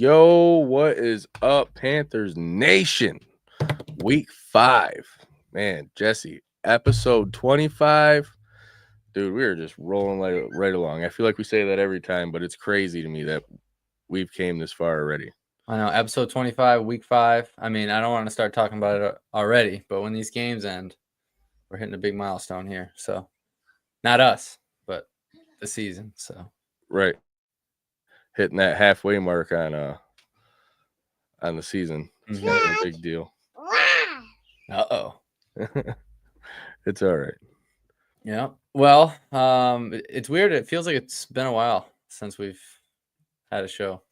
Yo, what is up, Panthers Nation? Week 5. Man, Jesse, episode 25. Dude, we are just rolling right along. I feel like we say that every time, but it's crazy to me that we've came this far already. I know, episode 25, week 5. I mean, I don't want to start talking about it already, but when these games end, we're hitting a big milestone here. So, not us, but the season. So, right. Hitting that halfway mark on the season. It's kind of a big deal. Uh-oh. It's all right. Yeah. Well, it's weird. It feels like it's been a while since we've had a show.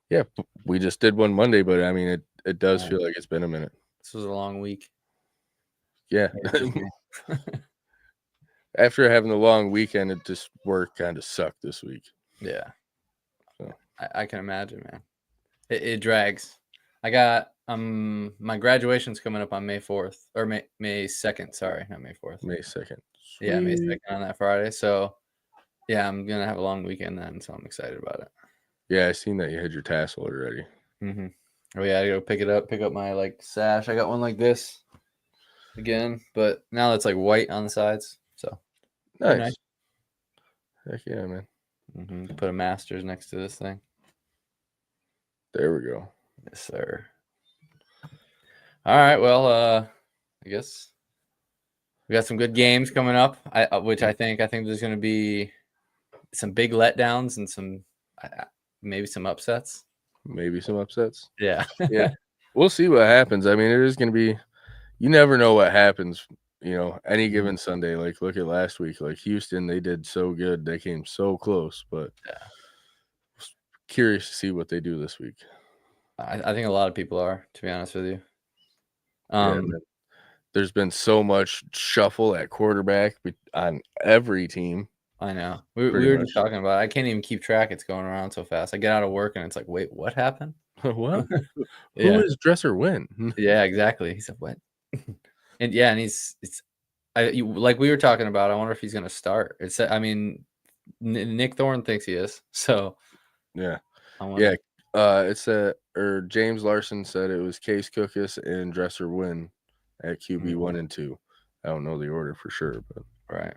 Yeah, we just did one Monday, but I mean, it does feel like it's been a minute. This was a long week. Yeah. After having the long weekend, it just work kind of sucked this week. Yeah. So. I can imagine, man. It drags. I got my graduation's coming up on May 4th or May 2nd. Sorry, not May 4th. May 2nd. Sweet. Yeah, May 2nd on that Friday. So, yeah, I'm gonna have a long weekend then, so I'm excited about it. Yeah, I seen that you had your tassel already. Mm-hmm. Oh yeah, I gotta pick up my sash. I got one like this again, but now it's like white on the sides. So nice. Heck yeah, man. Mm-hmm. Put a Masters next to this thing. There we go. Yes, sir. All right. Well, I guess we got some good games coming up. Which I think there's going to be some big letdowns and some maybe some upsets. Maybe some upsets. Yeah. Yeah. We'll see what happens. I mean, it is going to be. You never know what happens. Any given Sunday. Like, look at last week. Like Houston, they did so good. They came so close, but curious to see what they do this week. I think a lot of people are, to be honest with you. There's been so much shuffle at quarterback on every team. I know. We were just talking about it. I can't even keep track. It's going around so fast. I get out of work and it's like, wait, what happened? What? Who is Dresser Wynn? Yeah, exactly. He said, what? And yeah, and like we were talking about, I wonder if he's going to start. Nick Thorne thinks he is. So, yeah. James Larson said it was Case Cookus and Dresser Wynn at QB 1 and 2. I don't know the order for sure, but right.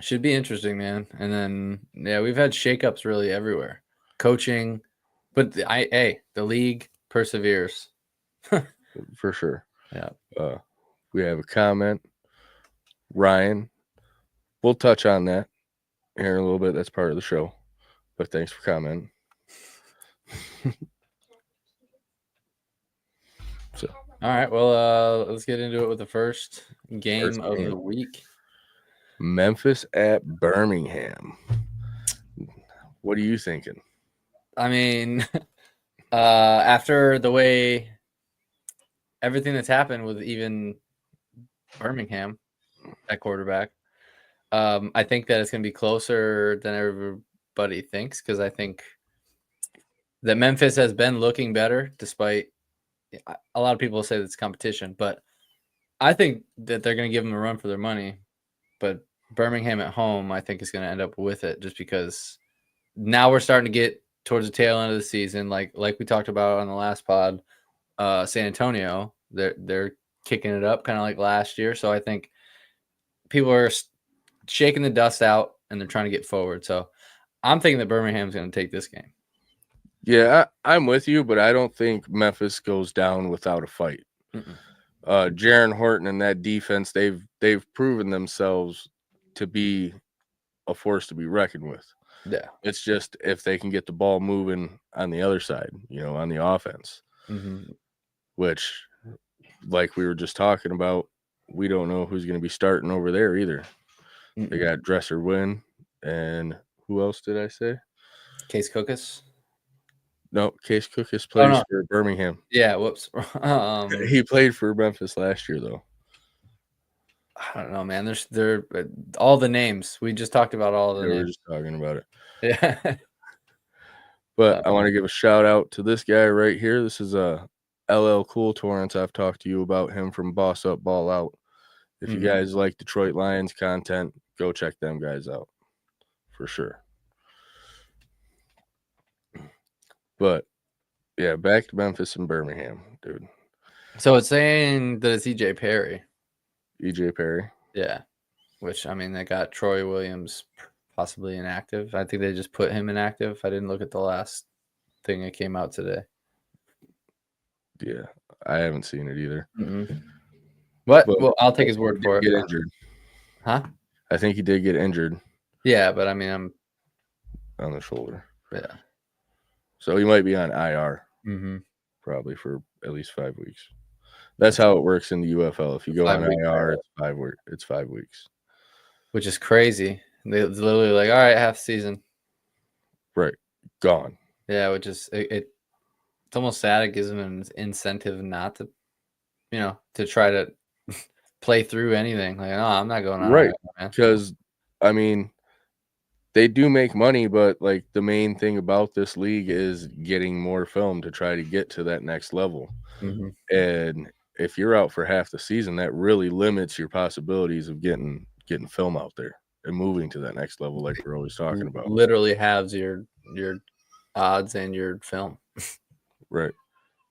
Should be interesting, man. And then we've had shakeups really everywhere. Coaching, but the league perseveres. For sure. Yeah. We have a comment. Ryan. We'll touch on that here in a little bit. That's part of the show. But thanks for commenting. So, all right. Well, let's get into it with the first game of the week. Memphis at Birmingham. What are you thinking? I mean, after the way everything that's happened with even Birmingham at quarterback, I think that it's going to be closer than everybody thinks, because I think that Memphis has been looking better despite a lot of people say it's competition, but I think that they're going to give them a run for their money. But Birmingham at home, I think, is going to end up with it, just because now we're starting to get towards the tail end of the season. Like we talked about on the last pod, San Antonio, they're kicking it up kind of like last year. So I think people are shaking the dust out and they're trying to get forward. So I'm thinking that Birmingham's going to take this game. Yeah, I'm with you, but I don't think Memphis goes down without a fight. Jaron Horton and that defense, they've proven themselves to be a force to be reckoned with. Yeah. It's just if they can get the ball moving on the other side, on the offense, which, like we were just talking about, we don't know who's going to be starting over there either. They got Dresser Wynn, and who else did I say? Case Cookus. No, Case Cookus plays for Birmingham. Yeah, whoops. He played for Memphis last year, though. I don't know, man. They're all the names. We just talked about all the names. We were just talking about it. Yeah. But I want to give a shout out to this guy right here. This is LL Cool Torrance. I've talked to you about him from Boss Up, Ball Out. If you guys like Detroit Lions content, go check them guys out for sure. But yeah, back to Memphis and Birmingham, dude. So it's saying that it's EJ Perry. EJ Perry. Yeah. Which, I mean, they got Troy Williams possibly inactive. I think they just put him inactive. I didn't look at the last thing that came out today. Yeah, I haven't seen it either. But well, I'll take his word for it. Get injured. Huh? I think he did get injured. Yeah, but I mean, I'm on the shoulder. Yeah. So he might be on IR. Probably for at least 5 weeks. That's how it works in the UFL. If you go on IR, it's 5 weeks. Which is crazy. It's literally like, all right, half season. Right. Gone. Yeah, which is it's almost sad. It gives them an incentive not to, to try to play through anything. Like, no, I'm not going on. Right. Because, I mean, they do make money, but like the main thing about this league is getting more film to try to get to that next level. And if you're out for half the season, that really limits your possibilities of getting film out there and moving to that next level, like we're always talking about. Literally halves your odds and your film. Right.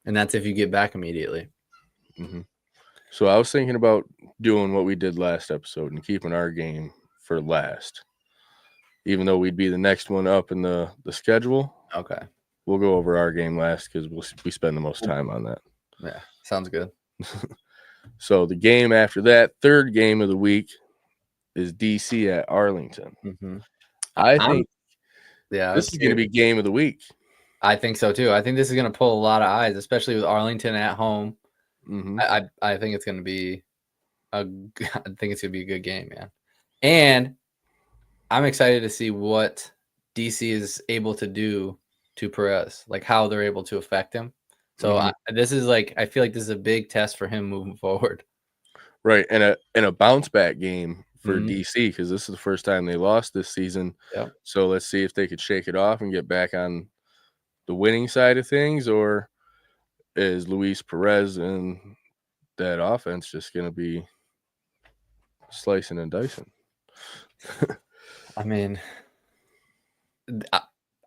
And that's if you get back immediately. So I was thinking about doing what we did last episode and keeping our game for last. Even though we'd be the next one up in the schedule. Okay. We'll go over our game last because we spend the most time on that. Yeah, sounds good. So the game after that, third game of the week, is DC at Arlington. I think this is going to be game of the week. I think so too. I think this is going to pull a lot of eyes, especially with Arlington at home. I think it's going to be a good game, man. And I'm excited to see what DC is able to do to Perez, like how they're able to affect him. So this is like, I feel like this is a big test for him moving forward. Right, and a bounce back game for DC because this is the first time they lost this season. Yep. So let's see if they could shake it off and get back on the winning side of things, or is Luis Perez and that offense just going to be slicing and dicing? I mean,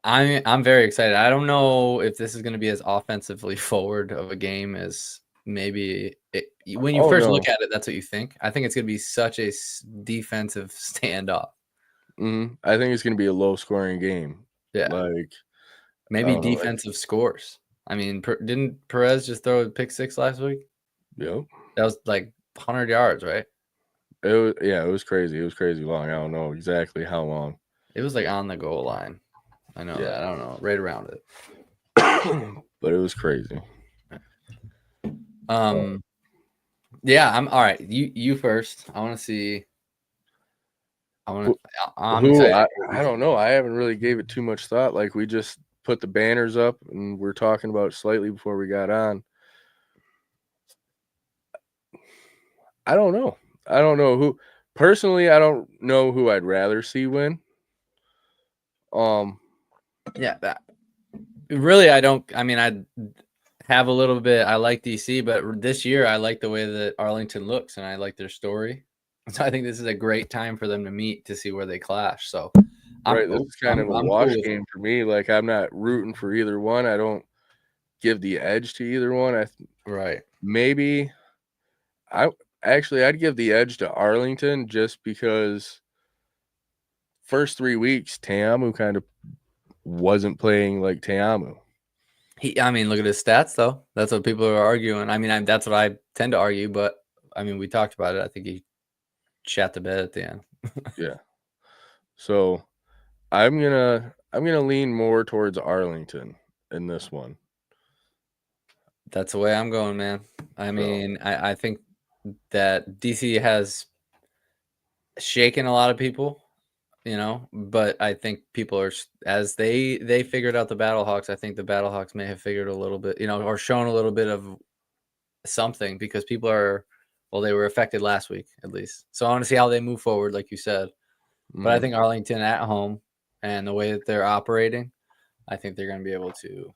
I'm very excited. I don't know if this is going to be as offensively forward of a game as maybe when you first look at it, that's what you think. I think it's going to be such a defensive standoff. I think it's going to be a low-scoring game. Yeah, like maybe defensive scores. I mean, didn't Perez just throw a pick six last week? Yep, that was like 100 yards, right? It was crazy. It was crazy long. I don't know exactly how long. It was like on the goal line. I know that. I don't know, right around it. But it was crazy. Yeah, I'm all right. You first. I want to see. I'm excited. I don't know. I haven't really gave it too much thought. Like we just put the banners up and we're talking about it slightly before we got on. I don't know. I don't know who. Personally, I don't know who I'd rather see win. Yeah, that really I don't. I mean, I have a little bit. I like DC, but this year I like the way that Arlington looks, and I like their story. So I think this is a great time for them to meet to see where they clash. So, this is kind of a wash game for me. Like I'm not rooting for either one. I don't give the edge to either one. Maybe I'd give the edge to Arlington just because first 3 weeks Te'amu kind of wasn't playing like Te'amu. I mean, look at his stats though. That's what people are arguing. I mean, that's what I tend to argue, but I mean, we talked about it. I think he shat the bed at the end. Yeah. So I'm gonna lean more towards Arlington in this one. That's the way I'm going, man. I mean, I think that DC has shaken a lot of people, but I think people are, as they figured out the Battlehawks, I think the Battlehawks may have figured a little bit, or shown a little bit of something because people are, they were affected last week at least. So I want to see how they move forward, like you said. But I think Arlington at home and the way that they're operating, I think they're going to be able to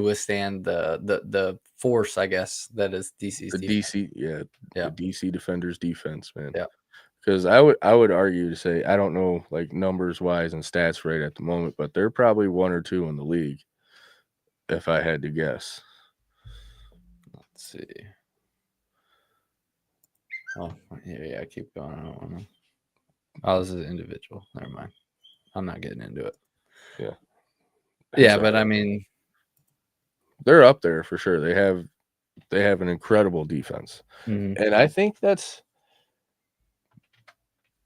withstand the force, I guess, that is DC's defense. The DC defenders defense, man. Yeah. Because I would argue to say, I don't know like numbers wise and stats right at the moment, but they're probably 1 or 2 in the league. if I had to guess. Let's see. Oh, yeah, keep going. I don't want to. Oh, this is individual. Never mind. I'm not getting into it. Yeah. Yeah, but I mean, they're up there for sure. They have an incredible defense. And I think that's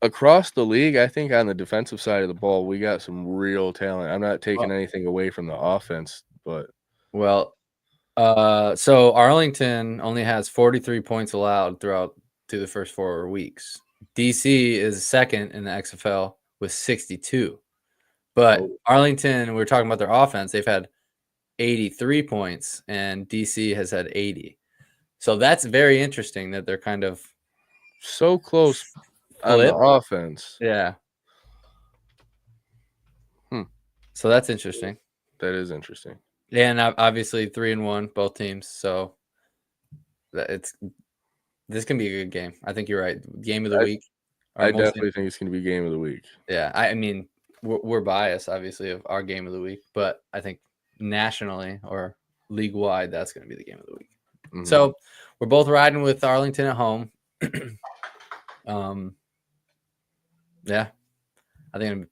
across the league. I think on the defensive side of the ball, we got some real talent. I'm not taking anything away from the offense, but so Arlington only has 43 points allowed through the first 4 weeks. DC is second in the XFL with 62. But Arlington, we were talking about their offense, they've had 83 points and DC has had 80. So that's very interesting that they're kind of so close on the offense. Yeah. So that's interesting. That is interesting. Yeah, and obviously 3-1 both teams. So this can be a good game. I think you're right. Game of the week. I definitely think it's going to be game of the week. Yeah, I mean, we're biased, obviously, of our game of the week, but I think nationally or league wide, that's going to be the game of the week. Mm-hmm. So we're both riding with Arlington at home. Yeah, I think.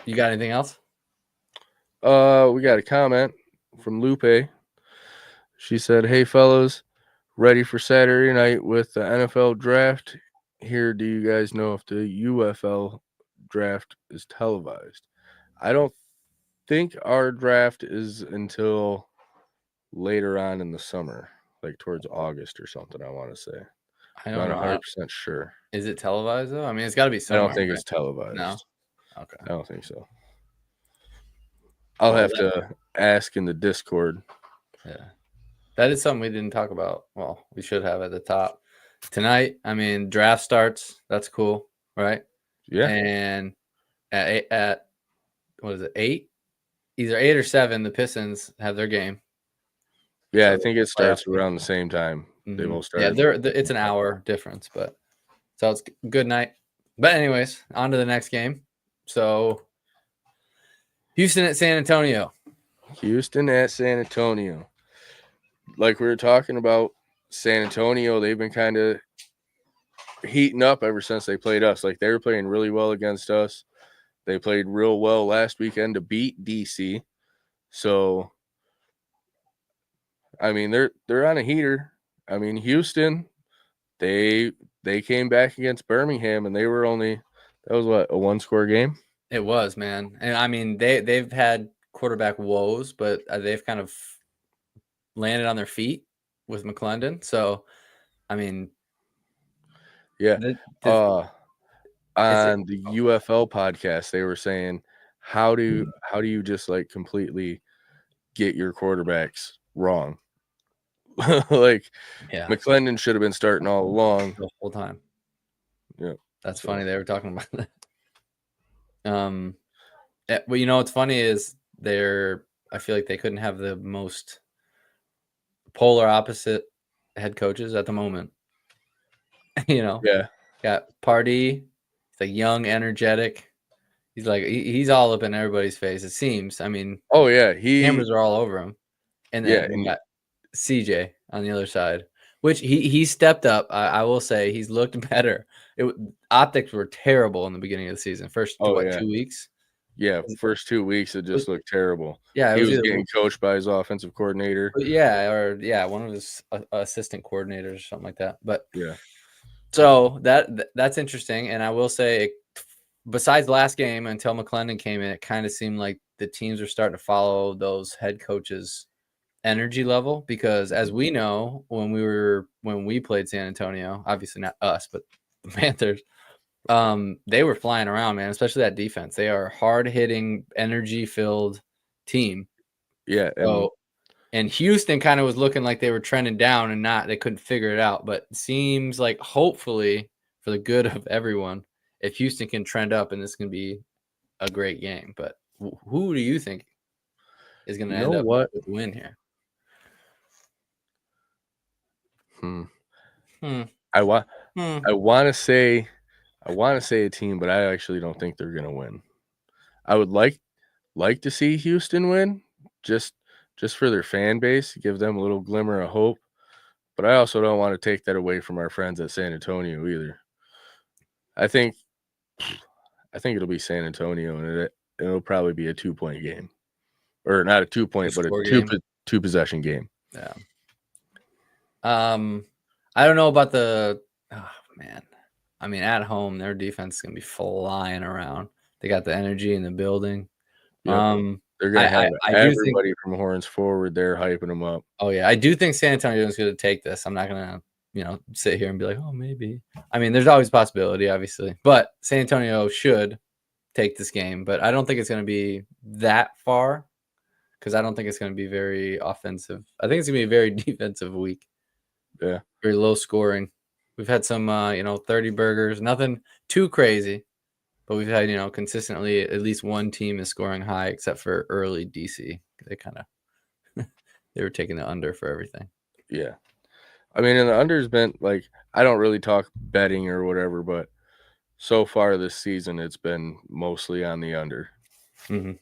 You got anything else? We got a comment from Lupe. She said, "Hey fellas, ready for Saturday night with the NFL draft here. Do you guys know if the UFL draft is televised?" I don't think our draft is until later on in the summer, like towards August or something, I want to say. I'm not 100% sure. Is it televised though? I mean, it's got to be somewhere. I don't think it's televised. No? Okay. I don't think so. I'll have to ask in the Discord. Yeah. That is something we didn't talk about. Well, we should have at the top. Tonight, I mean, draft starts. That's cool, right? Yeah. And at what is it, 8? Either 8 or 7, the Pistons have their game. Yeah, so I think it starts around the same time. They will start. Yeah, it's an hour difference, but so it's good night. But anyways, on to the next game. So Houston at San Antonio. Houston at San Antonio. Like we were talking about, San Antonio, they've been kind of heating up ever since they played us. Like they were playing really well against us. They played real well last weekend to beat DC. So, I mean, they're on a heater. I mean, Houston, they came back against Birmingham, and they were only that was what, a 1-score game? It was, man. And I mean, they've had quarterback woes, but they've kind of landed on their feet with McClendon. So, I mean, yeah. On the UFL podcast, they were saying, how do you just like completely get your quarterbacks wrong? Like, yeah, McClendon should have been starting all along the whole time. Yeah, that's funny. They were talking about that. Well, you know what's funny is I feel like they couldn't have the most polar opposite head coaches at the moment. You know, yeah, got Pardee. He's like young, energetic. He's like he's all up in everybody's face. It seems. I mean, oh yeah, cameras are all over him. And then we got CJ on the other side, which he stepped up. I will say he's looked better. Optics were terrible in the beginning of the season. First 2 weeks. Yeah, first 2 weeks it just looked terrible. Yeah, he was getting coached by his offensive coordinator. Yeah, one of his assistant coordinators or something like that. But yeah, so that's interesting. And I will say, besides last game, until McClendon came in, it kind of seemed like the teams are starting to follow those head coaches' energy level, because as we know, when we played San Antonio, obviously not us, but the Panthers, they were flying around, man, especially that defense. They are hard-hitting, energy-filled team. Yeah. And Houston kind of was looking like they were trending down and they couldn't figure it out. But it seems like, hopefully, for the good of everyone, if Houston can trend up, and this can be a great game. But who do you think is going to end up with the win here? I want to say a team, but I actually don't think they're going to win. I would like to see Houston win, just just for their fan base, give them a little glimmer of hope. But I also don't want to take that away from our friends at San Antonio either. I think it'll be San Antonio, and it'll probably be a 2-point game, or not a 2-point, but a two possession game. Yeah. I don't know about the. Oh man, I mean, at home, their defense is gonna be flying around. They got the energy in the building. Yep. They're gonna have everybody from horns forward there hyping them up. Oh yeah, I do think San Antonio is going to take this. I'm not going to, sit here and be like, oh, maybe. I mean, there's always a possibility, obviously, but San Antonio should take this game. But I don't think it's going to be that far because I don't think it's going to be very offensive. I think it's going to be a very defensive week. Yeah, very low scoring. We've had some, 30 burgers, nothing too crazy. But we've had, consistently at least one team is scoring high, except for early DC. They kind of they were taking the under for everything. Yeah, I mean, and the under's been like, I don't really talk betting or whatever, but so far this season it's been mostly on the under. Mm-hmm.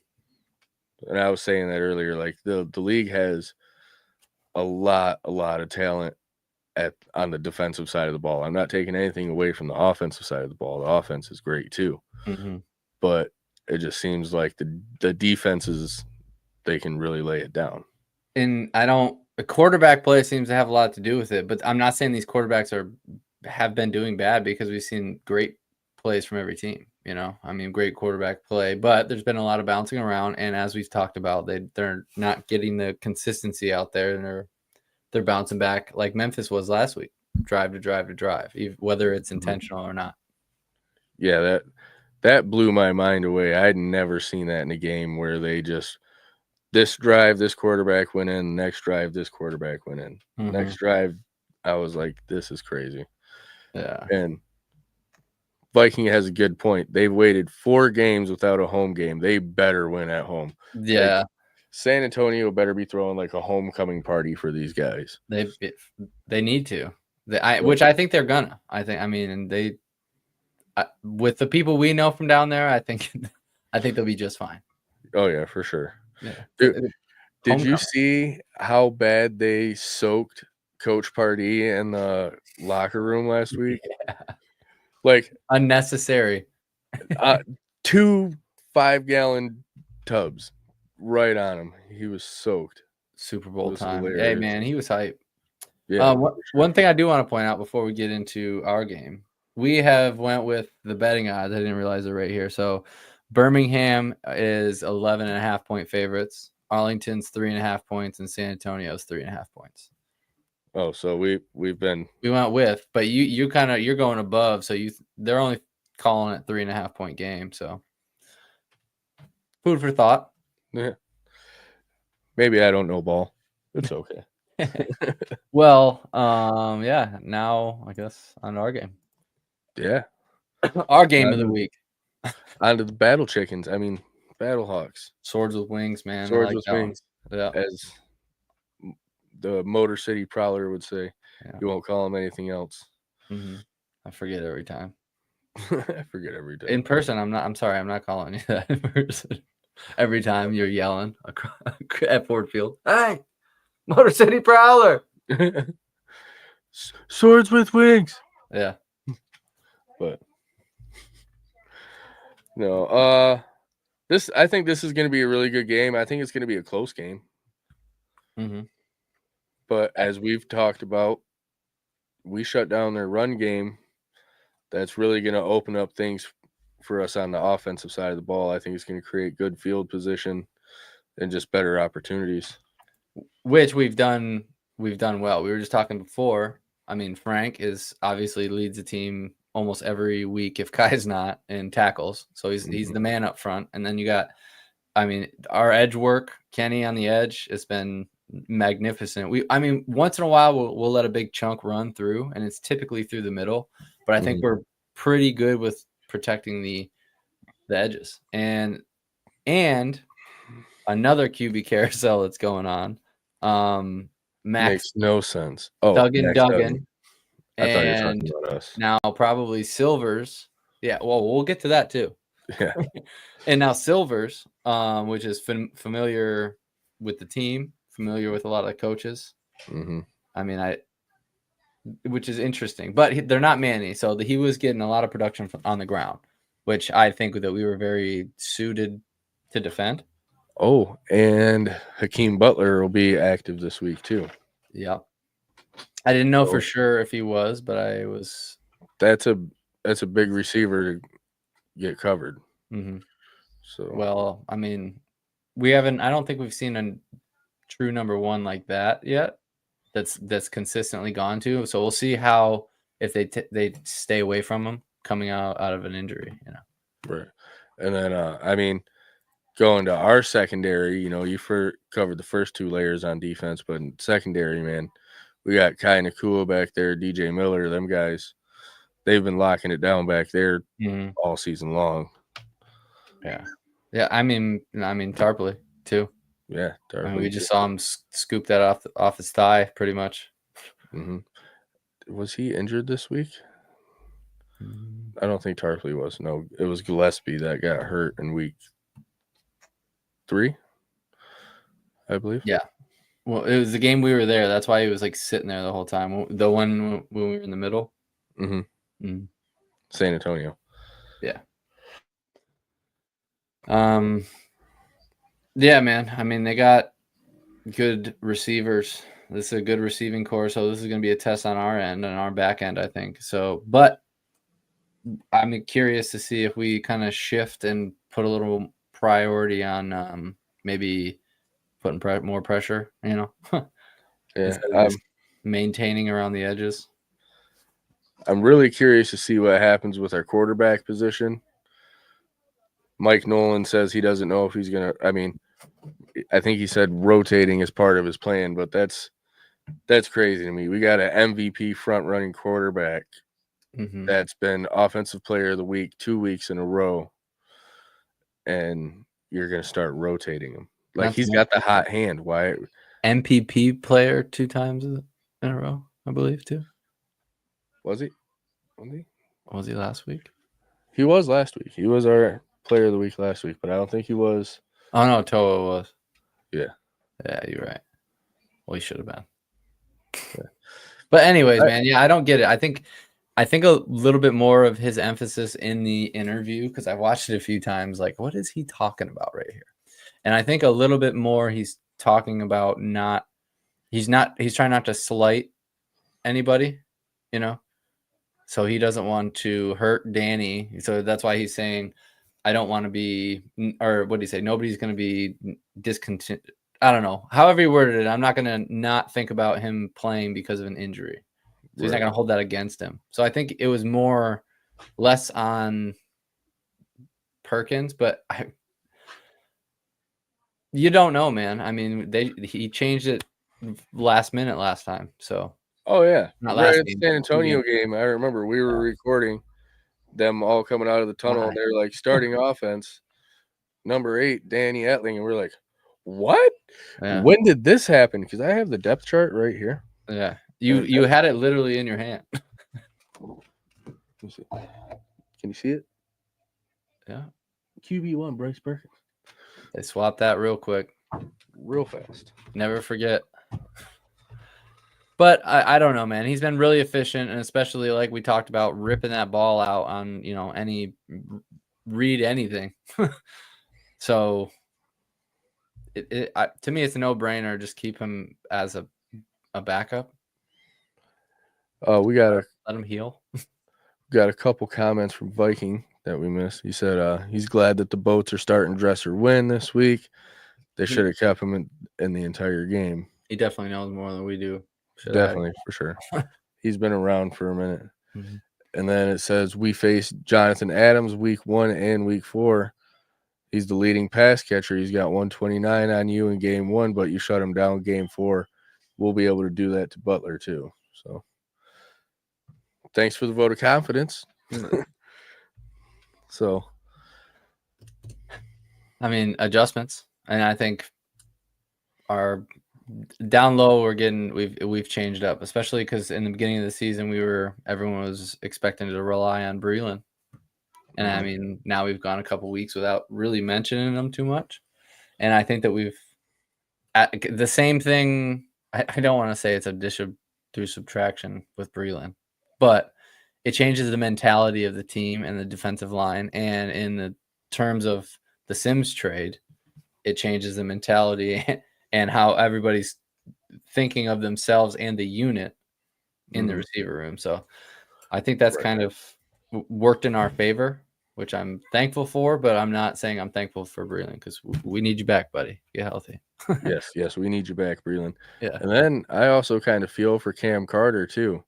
And I was saying that earlier, like the league has a lot of talent on the defensive side of the ball. I'm not taking anything away from the offensive side of the ball. The offense is great too. Mm-hmm. But it just seems like the defenses, they can really lay it down. And the quarterback play seems to have a lot to do with it, but I'm not saying these quarterbacks have been doing bad because we've seen great plays from every team, great quarterback play, but there's been a lot of bouncing around. And as we've talked about, they're not getting the consistency out there, and they're bouncing back like Memphis was last week, drive to drive to drive, whether it's intentional or not. Yeah, that blew my mind away. I'd never seen that in a game where they just, this drive, this quarterback went in, next drive, this quarterback went in. Mm-hmm. Next drive, I was like, this is crazy. Yeah. And Viking has a good point. They've waited 4 games without a home game. They better win at home. Yeah. San Antonio better be throwing like a homecoming party for these guys. They need to, which I think they're gonna. With the people we know from down there, I think they'll be just fine. Oh yeah, for sure. Yeah. Dude, did you see how bad they soaked Coach Pardee in the locker room last week? Yeah. Like unnecessary. 2 5-gallon tubs right on him. He was soaked. Super Bowl time. Hilarious. Hey man, he was hype. Yeah. One thing I do want to point out before we get into our game, we have went with the betting odds. I didn't realize they're right here. So Birmingham is 11.5-point favorites. Arlington's 3.5 points, and San Antonio's 3.5 points. Oh, so we went with, but you're going above. So they're only calling it 3.5 point game. So food for thought. Yeah. Maybe I don't know ball. It's okay. Well, yeah. Now I guess on to our game. Yeah. Our game of the week. On to the Battle Chickens. I mean, Battle Hawks. Swords with wings, man. Swords with wings. Yeah. As the Motor City Prowler would say. Yeah. You won't call them anything else. Mm-hmm. I forget every time. I forget every time. In person, I'm sorry. I'm not calling you that in person. Every time you're yelling at Ford Field. Hey, Motor City Prowler. Swords with wings. Yeah. But no, I think this is going to be a really good game. I think it's going to be a close game. Mm-hmm. But as we've talked about, we shut down their run game. That's really going to open up things for us on the offensive side of the ball. I think it's going to create good field position and just better opportunities. Which we've done well. We were just talking before. I mean, Frank is obviously leads the team almost every week if Kai's not in tackles. So he's the man up front. And then you got, our edge work, Kenny on the edge, has been magnificent. Once in a while we'll let a big chunk run through, and it's typically through the middle. But I think we're pretty good with protecting the edges. And another QB carousel that's going on. Max makes no sense. Oh, Duggan. I thought you were talking about us. Now probably Silvers. Yeah, well, we'll get to that too. Yeah. And now Silvers, which is familiar with the team familiar with a lot of the coaches. Mm-hmm. I mean, which is interesting, but they're not Manny, so he was getting a lot of production on the ground, which I think that we were very suited to defend. Oh, and Hakeem Butler will be active this week too. Yeah, I didn't know for sure if he was, but I was. That's a big receiver to get covered. Mm-hmm. So well, I mean, we haven't. I don't think we've seen a true number one like that yet. That's consistently gone to. So we'll see how if they stay away from him coming out of an injury. Right, and then I mean, going to our secondary, you covered the first two layers on defense, but in secondary, man, we got Kai Nakua back there, DJ Miller, them guys. They've been locking it down back there all season long. Yeah. I mean Tarpley too. Yeah, Tarpley. I mean, we just saw him scoop that off his thigh, pretty much. Mm-hmm. Was he injured this week? I don't think Tarpley was. No, it was Gillespie that got hurt in week 3, I believe. Yeah. Well, it was the game we were there. That's why he was like sitting there the whole time. The one when we were in the middle. Mm-hmm. San Antonio. Yeah. Yeah, man. I mean, they got good receivers. This is a good receiving core, so this is going to be a test on our end and our back end, I think. So, but I'm curious to see if we kind of shift and put a little priority on maybe putting more pressure, Yeah, maintaining around the edges. I'm really curious to see what happens with our quarterback position. Mike Nolan says he doesn't know if he's going to – I mean, I think he said rotating is part of his plan, but that's crazy to me. We got an MVP front-running quarterback that's been Offensive Player of the Week 2 weeks in a row, and you're going to start rotating him. Like, he's got the hot hand. Why? MPP player 2 times in a row, I believe, too. Was he? Was he last week? He was last week. He was our Player of the Week last week, but I don't think he was. Oh, no, Toa was. Yeah. Yeah, you're right. Well, he should have been. Yeah. But anyways, man, yeah, I don't get it. I think a little bit more of his emphasis in the interview, because I watched it a few times, like, what is he talking about right here? And I think a little bit more he's talking about he's trying not to slight anybody, so he doesn't want to hurt Danny. So that's why he's saying, I don't want to be, or what do you say? Nobody's going to be discontent. I don't know. However he worded it, I'm not going to not think about him playing because of an injury. So he's not going to hold that against him. So I think it was less on Perkins, but you don't know, man. I mean, he changed it last minute last time. So. Oh yeah, right at the San Antonio game. I remember we were recording them all coming out of the tunnel, and they're like starting offense, number 8, Danny Etling, and we're like, what? Yeah. When did this happen? Because I have the depth chart right here. Yeah, you had it literally in your hand. Can you see it? Yeah. QB1, Bryce Perkins. They swapped that real quick, real fast. Never forget. But I don't know, man. He's been really efficient, and especially like we talked about, ripping that ball out on any read anything. So to me, it's a no-brainer. Just keep him as a backup. We got let him heal. Got a couple comments from Viking that we missed. He said he's glad that the Boats are starting Dresser win this week. They should have kept him in the entire game. He definitely knows more than we do. Definitely, for sure. He's been around for a minute. And then it says we face Jonathan Adams week 1 and week 4. He's the leading pass catcher. He's got 129 on you in game 1, but you shut him down game 4. We'll be able to do that to Butler too. So thanks for the vote of confidence. So I mean, adjustments. And I think our down low, we've changed up, especially because in the beginning of the season everyone was expecting to rely on Breland, and I mean now we've gone a couple weeks without really mentioning them too much, and I think that the same thing. I don't want to say it's addition through subtraction with Breland, but it changes the mentality of the team and the defensive line. And in the terms of the Sims trade, it changes the mentality and how everybody's thinking of themselves and the unit in the receiver room. So I think that's kind of worked in our favor, which I'm thankful for, but I'm not saying I'm thankful for Breland because we need you back, buddy. Get healthy. Yes, we need you back, Breland. Yeah. And then I also kind of feel for Cam Carter too.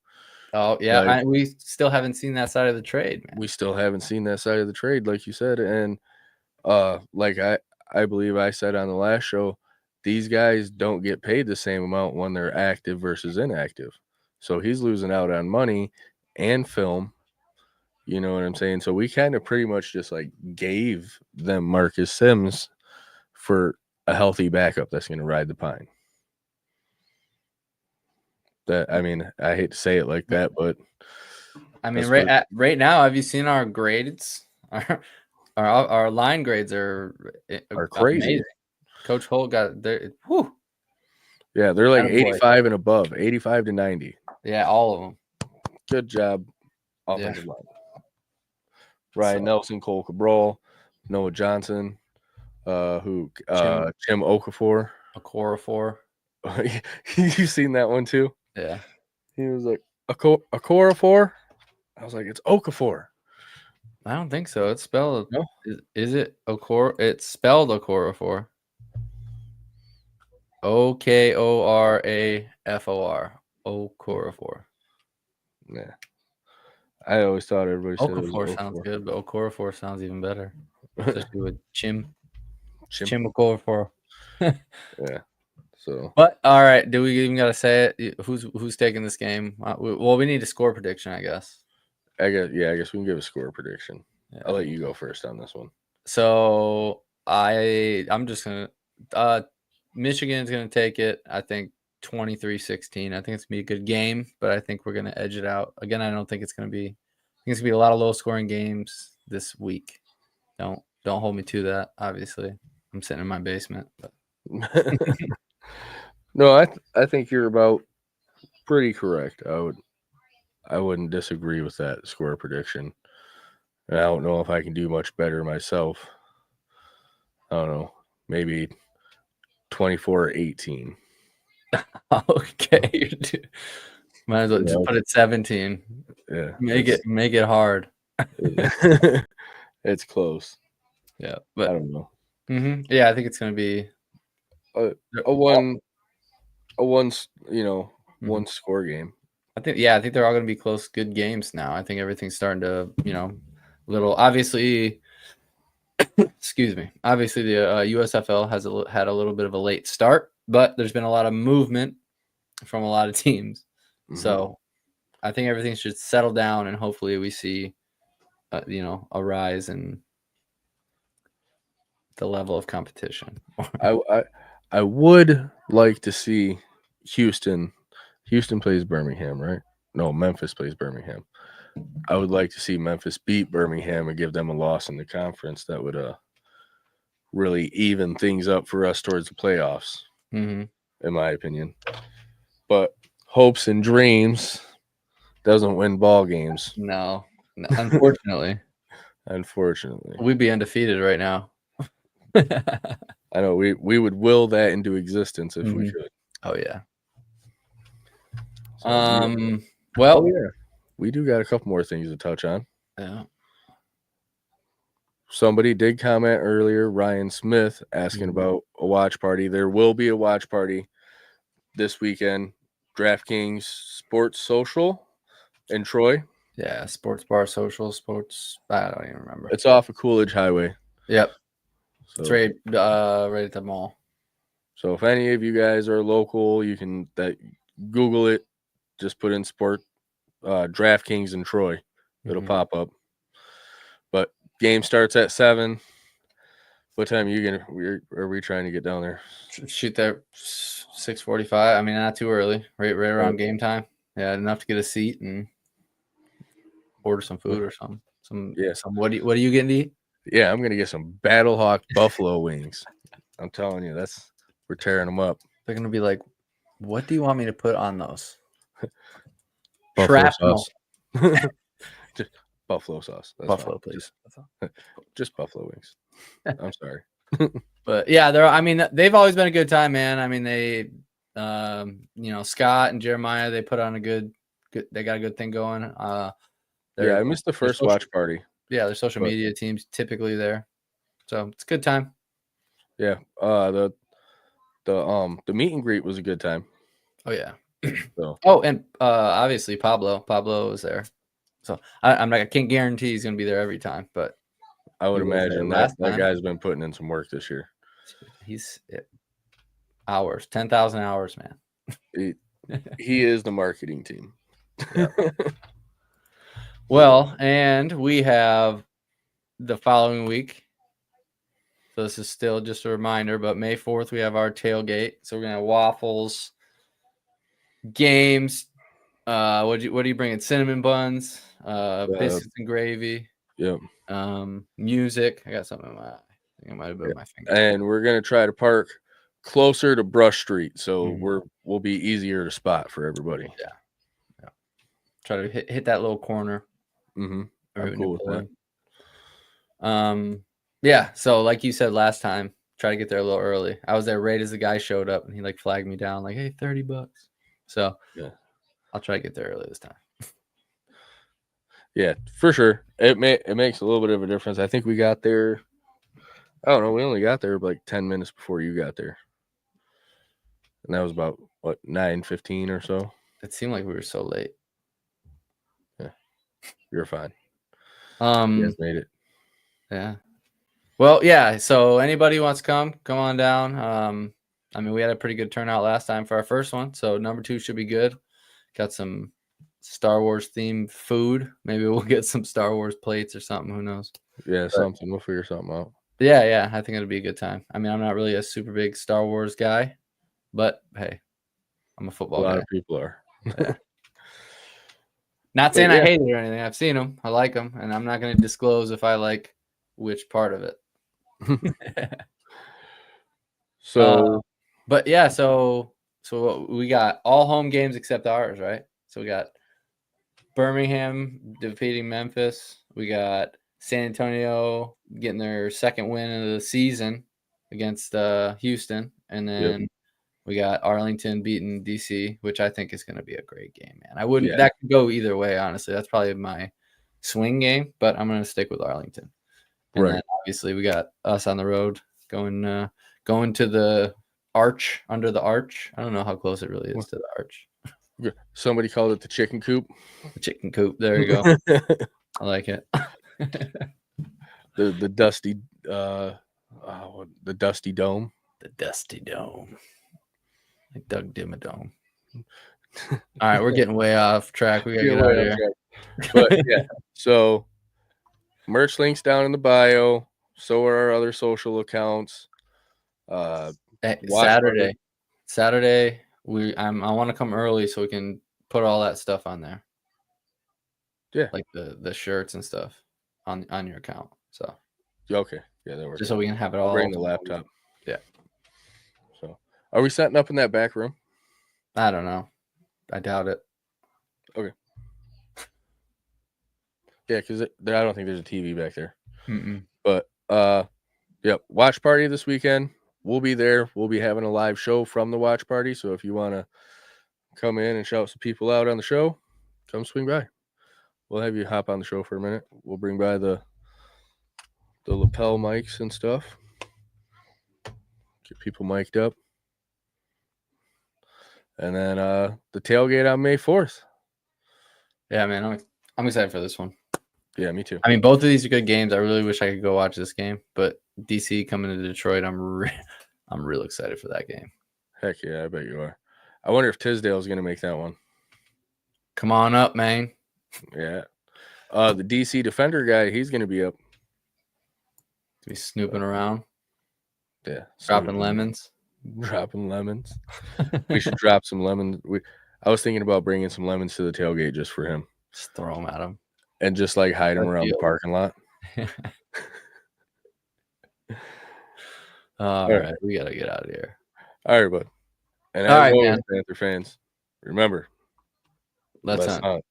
Oh, yeah. Like, We still haven't seen that side of the trade, man. we still haven't seen that side of the trade, like you said. And like I believe I said on the last show, these guys don't get paid the same amount when they're active versus inactive. So he's losing out on money and film. You know what I'm saying? So we kind of pretty much just like gave them Marcus Sims for a healthy backup that's going to ride the pine. That, I mean, I hate to say it like that, but I mean, right now, have you seen our grades? Our line grades are crazy. Amazing. Coach Holt got there. Whew. Yeah, they're like 85 and above, 85 to 90. Yeah, all of them. Good job, offensive line. Ryan Nelson, Cole Cabral, Noah Johnson, Chim Okafor. Okorafor. You seen that one too? Yeah. He was like, Okorafor? I was like, it's Okafor. I don't think so. It's spelled. No. Is it Okor? It's spelled Okorafor. Okorafor. Okorafor. Yeah. I always thought everybody said Okafor sounds good, but Okorafor sounds even better. Especially with Chim Okorafor. Yeah. So. But all right, do we even gotta say it? Who's taking this game? Well, we need a score prediction, I guess. I guess we can give a score prediction. Yeah. I'll let you go first on this one. So I'm just gonna Michigan's gonna take it. I think 23-16. I think it's gonna be a good game, but I think we're gonna edge it out. Again, I don't think it's gonna be. I think it's gonna be a lot of low scoring games this week. Don't hold me to that. Obviously, I'm sitting in my basement. But. No, I think you're about pretty correct. I wouldn't disagree with that score prediction. And I don't know if I can do much better myself. I don't know. Maybe 24-18. Okay. Might as well just put it 17. Yeah. Make it hard. It's close. Yeah, but I don't know. Mm-hmm. Yeah, I think it's going to be a one, one score game. I think they're all going to be close, good games now. I think everything's starting to, little obviously. Excuse me. Obviously, the USFL has had a little bit of a late start, but there's been a lot of movement from a lot of teams. Mm-hmm. So I think everything should settle down, and hopefully we see, a rise in the level of competition. I would like to see Houston. Houston plays Birmingham, right? No, Memphis plays Birmingham. I would like to see Memphis beat Birmingham and give them a loss in the conference. That would really even things up for us towards the playoffs, in my opinion. But hopes and dreams doesn't win ball games. No, unfortunately. Unfortunately. We'd be undefeated right now. I know we would will that into existence if we could. Oh yeah. So, well, we do got a couple more things to touch on. Yeah. Somebody did comment earlier, Ryan Smith, asking about a watch party. There will be a watch party this weekend. DraftKings Sports Social in Troy. Yeah, Sports Bar Social Sports. I don't even remember. It's off of Coolidge Highway. Yep. So, it's right at the mall. So if any of you guys are local, you can Google it. Just put in DraftKings in Troy. It'll pop up. But game starts at 7. What time are we trying to get down there? Shoot there 6:45. I mean, not too early. Right around game time. Yeah, enough to get a seat and order some food or something. What are you getting to eat? Yeah, I'm gonna get some Battlehawk buffalo wings. I'm telling you, that's We're tearing them up. They're gonna be like, "What do you want me to put on those?" Buffalo Shrapnel. sauce. Just buffalo sauce. That's Buffalo, fine. please. Just buffalo wings. I'm sorry. But yeah, they've always been a good time, man. I mean, they, Scott and Jeremiah, they put on a good. They got a good thing going. I missed the first watch party. Yeah, their social media team's typically there, so it's a good time. Yeah, the meet and greet was a good time. Oh yeah. So. Oh, and obviously Pablo was there. So I can't guarantee he's gonna be there every time, but I would imagine that guy's been putting in some work this year. He's hours, 10,000 hours, man. He is the marketing team. Yep. Well, and we have the following week. So this is still just a reminder, but May 4th, we have our tailgate. So we're going to have waffles, games. What do you bring in? Cinnamon buns, biscuits and gravy. Yep. Music. I got something in my eye. I think I might have been my finger. And we're going to try to park closer to Brush Street, so we'll be easier to spot for everybody. Yeah. Try to hit that little corner. Mm-hmm. I'm cool with that. Yeah. So like you said last time, try to get there a little early. I was there right as the guy showed up, and he like flagged me down, like, "Hey, $30." So yeah, I'll try to get there early this time. Yeah, for sure. It makes a little bit of a difference. I think we got there. I don't know. We only got there like 10 minutes before you got there, and that was about 9:15 or so. It seemed like we were so late. Yeah, you're fine. You guys made it. Yeah. Well, yeah. So anybody who wants to come on down. I mean, we had a pretty good turnout last time for our first one, so number 2 should be good. Got some Star Wars themed food. Maybe we'll get some Star Wars plates or something. Who knows? Yeah, something. We'll figure something out. Yeah. I think it'll be a good time. I mean, I'm not really a super big Star Wars guy, but hey, I'm a football guy. A lot of people are. Yeah. Not saying I hate it or anything. I've seen them. I like them, and I'm not going to disclose if I like which part of it. So, but yeah, so we got all home games except ours, right? So we got Birmingham defeating Memphis. We got San Antonio getting their second win of the season against Houston, and then we got Arlington beating DC, which I think is going to be a great game, man. That could go either way, honestly. That's probably my swing game, but I'm going to stick with Arlington. And then obviously we got us on the road going to the arch, under the arch. I don't know how close it really is to the arch. Somebody called it the chicken coop. The chicken coop. There you go. I like it. the dusty the dusty dome. The dusty dome. Like Doug Dimmadome. All right, we're getting way off track. We gotta get out of here. But yeah, so merch links down in the bio. So are our other social accounts. Saturday, I want to come early so we can put all that stuff on there. Yeah, like the shirts and stuff on your account. So okay, yeah, that works. Just so we can have it all. Bring the laptop. Yeah. So, are we setting up in that back room? I don't know. I doubt it. Okay. Yeah, because I don't think there's a TV back there. But watch party this weekend. We'll be there. We'll be having a live show from the watch party. So if you want to come in and shout some people out on the show, come swing by. We'll have you hop on the show for a minute. We'll bring by the lapel mics and stuff. Get people mic'd up. And then the tailgate on May 4th. Yeah, man, I'm excited for this one. Yeah, me too. I mean, both of these are good games. I really wish I could go watch this game, but DC coming to Detroit, I'm real excited for that game. Heck yeah, I bet you are. I wonder if Tisdale's going to make that one. Come on up, man. Yeah. The DC Defender guy, he's going to be up. Be snooping around. Yeah. Dropping lemons. We should drop some lemons. I was thinking about bringing some lemons to the tailgate just for him. Just throw them at him. And just like hide them around the parking lot. All right, we got to get out of here. All right, bud. And All as right, always, man. Panther fans, remember, Let's let's hunt. hunt.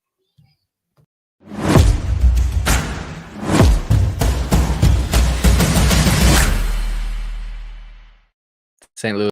St. Louis.